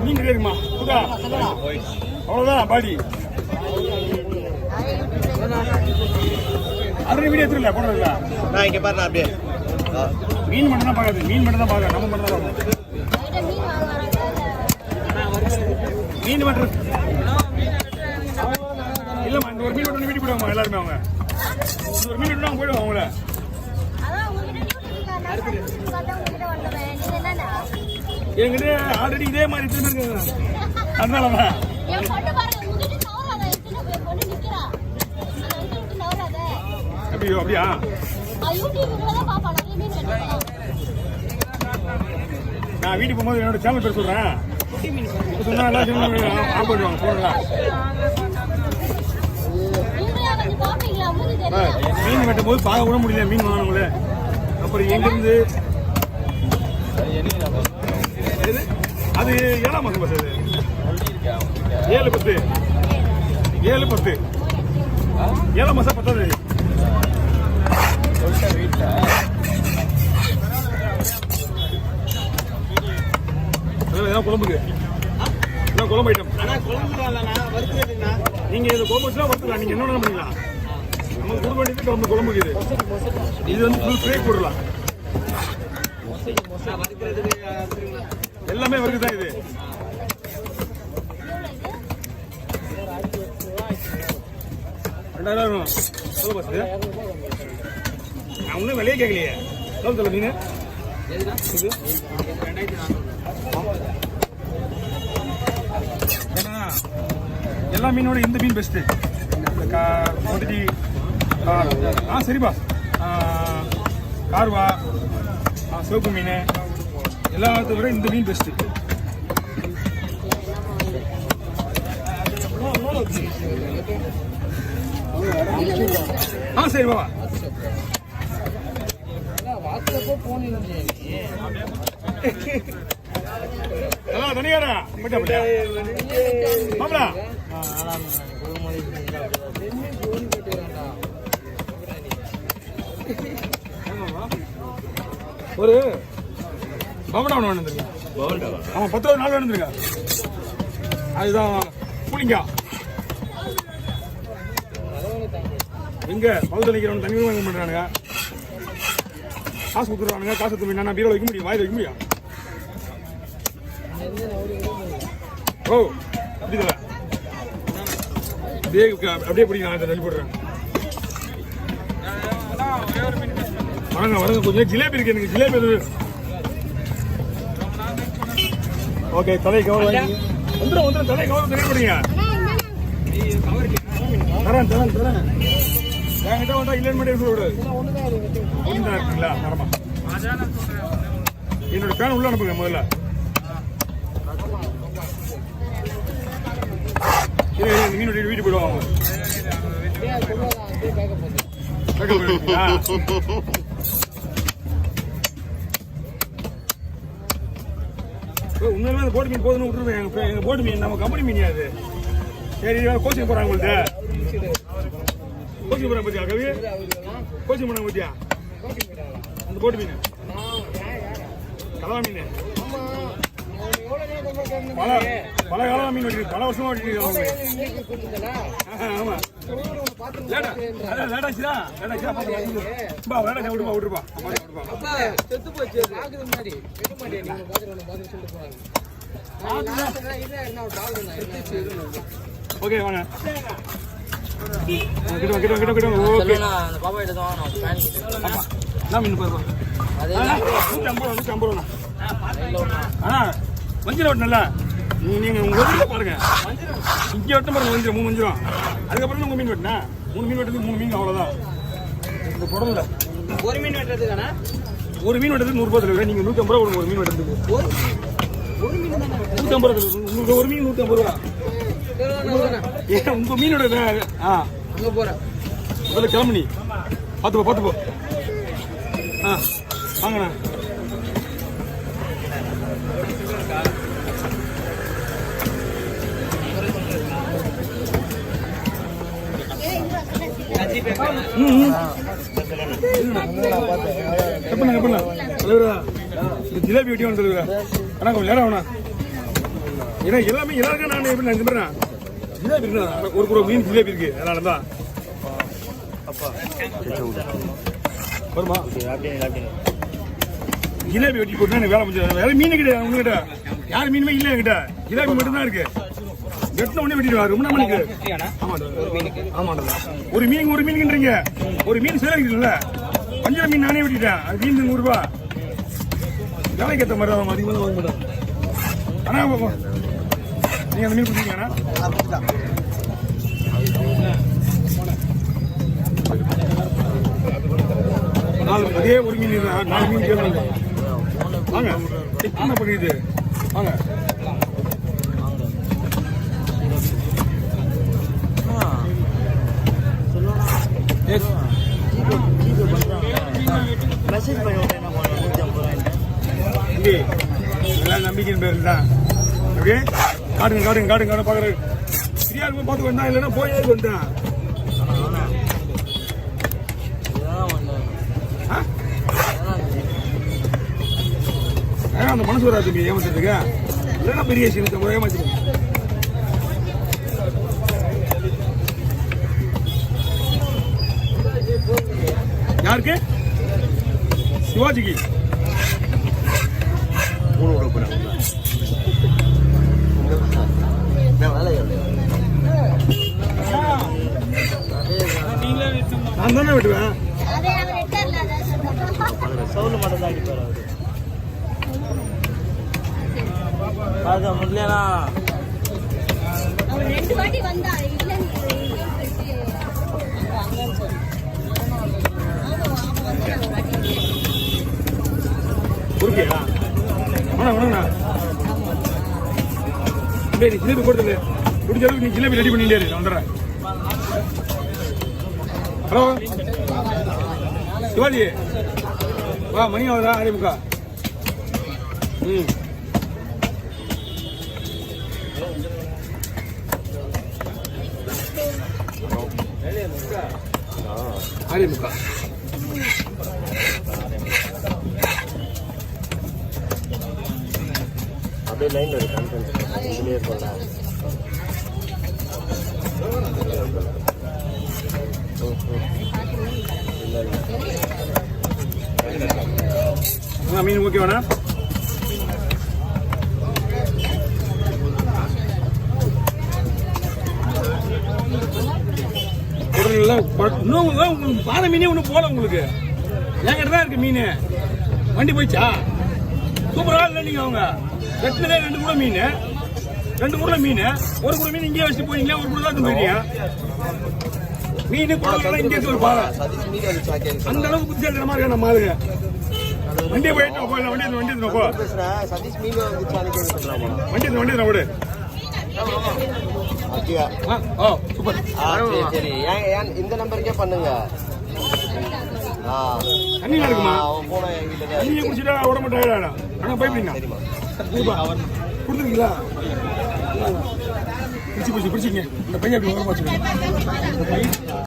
மீன் இருக்குமா அவ்வளவுதான் பாடி அது வீடியோ எடுத்துருல போனதுல நான் இங்க பாருங்க அப்படியே மீன் மட்டும் தான் பார்க்காது மீன் மட்டும் தான் பார்க்க நம்ம மட்டும் தான் பார்க்கணும் மீன் மட்டும் இல்லம்மா இந்த ஒரு மீன் மட்டும் வீட்டு போயிடுவாங்க எல்லாருமே அவங்க இந்த ஒரு மீன் மட்டும் அவங்க போயிடுவாங்க அவங்கள என்கிட்ட ஆல்ரெடி இதே மாதிரி இருக்காங்க அதனாலதான் அப்படியோ அப்படியா நான் வீட்டுக்கு போகும்போது என்னோட சேனல் பேர் சொல்றேன் சொன்னா ஆஃப் பண்ணுவாங்க போடுறா மீன் வெட்டும் போது பார்க்க கூட முடியல மீன் வாங்கினவங்களே அப்புறம் எங்கிருந்து அது 7ஆம் மாசம் பஸ் அது 7/10 7/10 7ஆம் மாசம் 10வது குழம்புக்கு குழம்பு ஐட்டம் நீங்க இது குழம்பு வச்சுலாம் வறுத்துக்கலாம் நீங்க என்ன பண்ணிக்கலாம் நமக்கு கொடுக்க வேண்டியது குழம்புக்கு இது வந்து ஃபுல் ஃப்ரை போடலாம் எல்லாமே வருது தான் இது $2000 சொல்ல பஸ் நான் ஒன்றும் விலையே கேட்கலையே சொல்ல மீன் இது எல்லா மீனோட இந்த மீன் பெஸ்ட்டு வந்துட்டு சரிப்பா கார்வா சிவப்பு மீன் எல்லாத்த விட இந்த மீன் பெஸ்ட்டு சரி பாபா தனியாரா மாப்பிளா ஒரு பவனா ஒன்று வந்துருங்க ஆமாம் 10 நாள் வந்துருங்க அதுதான் கூலிங்கா எங்க பகுதியில் நிற்கிறவங்க தண்ணி வாங்க பண்ணுறானுங்க காசு கொடுத்துருவானுங்க காசு கொடுத்து நான் பீரோவில் வைக்க முடியும் வாயில் வைக்க முடியும் ஓ அப்படிதான் அப்படியே பிடிங்க நான் தள்ளி போடுறேன் வரங்க வரங்க கொஞ்சம் ஜிலேபி இருக்கு எனக்கு ஜிலேபி ஓகே தலை கவர் வந்துடும் தலை கவர் தெரிய போறீங்க தரேன் என்கிட்ட வந்தா இல்லைன்னு மட்டும் சொல்லக்கூடாது ஒன்றுதான் இருக்குங்களா தரமா என்னோட பேன் உள்ள அனுப்புங்க முதல்ல மீன் வீட்டு போயிடுவாங்க உண்மையிலுமே அந்த போட்டு மீன் போதுன்னு விட்டுருவேன் எங்க போட்டு மீன் நம்ம கம்பெனி மீன் அது சரி கோச்சிங் போறாங்க உங்கள்கிட்ட கோச்சிங் போறாங்க பத்தியா கவி கோச்சிங் போறாங்க பத்தியா அந்த போட்டு மீன் கலவா மீன் பல காலம் மீன் வெட்டி பல வருஷமா வெட்டி ஆமா லேட்டாச்சுடா விட்டுருப்பா ஓகே வாங்க கிட்ட ஓகே என்ன மீன் பாருங்க 150 வஞ்சிரம் வெட்டினல நீங்க உங்க வீட்டில் பாருங்க இங்கே வெட்டும் பாருங்க வஞ்சிரம் 3 வஞ்சிரம் அதுக்கப்புறம் உங்க மீன் வெட்டினா 3 மீன் வெட்டுறது 3 மீன் அவ்வளோதான் இந்த குடல்ல ஒரு மீன் வெட்டுறதுக்கான ஒரு மீன் வெட்டுறது 100 ரூபாய் நீங்க 150 ரூபா கொடுங்க ஒரு மீன் வெட்டுறதுக்கு ஒரு மீன் 150 ரூபா ஒரு மீன் 150 ரூபா ஏன் உங்க மீனோட அங்க போறேன் முதல்ல கிளம்பி பார்த்துப்போ வாங்கண்ணா ஜிலேபி வெட்டி வந்து ஆனால் கொஞ்சம் நேரம் ஆகணும். ஏன்னா எல்லாமே எல்லாருக்கும் நான் எப்படி நினைச்சு பாருங்க, ஜிலேபி இருக்கு, ஒரு மீன் ஜிலேபி இருக்கு, அதனால தான் வருமா ஜிலேபி வெட்டி போட்டு எனக்கு வேலை முடிஞ்சது. வேற மீன் கிடையாது உங்ககிட்ட, யார் மீனுமே இல்லை என்கிட்ட, ஜிலேபி மட்டும்தான் இருக்கு. வெட்டின உடனே வெட்டிடுவாரு ரொம்ப மணிக்கு. ஆமாண்டா ஒரு மீனுக்குன்றீங்க, ஒரு மீன் சேலைக்குல்ல, வஞ்சர மீன் நானே வெட்டிட்டேன், அது மீன் 100 ரூபா. வேலைக்கு ஏற்ற மாதிரி தான் அதிகமாக வாங்க மாட்டேன். ஆனால் நீங்கள் அந்த மீன் கொடுத்தீங்கன்னா அதே ஒரு மீன் 4 மீன் கேட்கணும். வாங்க என்ன பண்ணிடுது வாங்க. மெசேஜ் பண்ணி எல்லாம் நம்பிக்கையின் பேர் தான். ஓகே காட்டுங்க பார்க்குறேன். ஃப்ரீயாக இருக்கும் பார்த்து வந்தேன், இல்லைன்னா போயே வந்தேன். அந்த மனசு வராது ஏமாத்துறதுக்கு, இல்லைன்னா பெரிய விஷயம் ஏமாத்திருக்கேன். யாருக்கு? சிவாஜிக்கு. நான் தானே விட்டுவேன். சவுண்ட் மட்டும் தான் அடிப்பாரு அவரு. முடியலனா அவர் 2 வாட்டி வந்தா இல்ல குறுக்கியா வணங்கண்ணா. நீ ஜிலேபி கொடுத்தது முடிஞ்ச அளவுக்கு நீ ஜிலேபி ரெடி பண்ணிட்டே இரு, வந்துடுறேன். ஹலோ சிவாஜி, வா மணி ஆகுதா? 6:45. ம் ஆரம்பிக்கா. அப்படியே லைன்ல இருக்கு கான்ஃபரன்ஸ் கிளியர் பண்ணலாம். மீன் ஓகே வேணா? இன்னும் பாறை மீனே ஒன்றும் போல உங்களுக்கு. என்கிட்ட தான் இருக்கு மீன். வண்டி போயிடுச்சா? சூப்பரா இல்லை நீங்க அவங்க வெட்டினதே 2 கூட மீன், 2 கூட மீன், ஒரு கூட மீன் இங்கே வச்சுட்டு போயிங்களா, ஒரு கூட தான் போயிட்டீங்க. மீன் குழந்தை இங்கே ஒரு பாறை, அந்த அளவுக்கு புத்திசாலித்தனமா இருக்கா நம்ம ஆளுங்க. வண்டியை போயிட்டு போயிடலாம். வண்டி போ சதீஷ் மீன் வண்டி விடு. சூப்பர். சரி இந்த நம்பருக்கே பண்ணுங்க. தண்ணி இருக்குமா? தண்ணியை குடிச்சிட்டா உடம்பு டயர்டாயிடும். ஆனால் பயப்படுங்க கொடுத்துருக்கீங்களா? பிடிச்சிங்க இந்த பையன் அப்படி உடம்பு வச்சுக்கோங்க.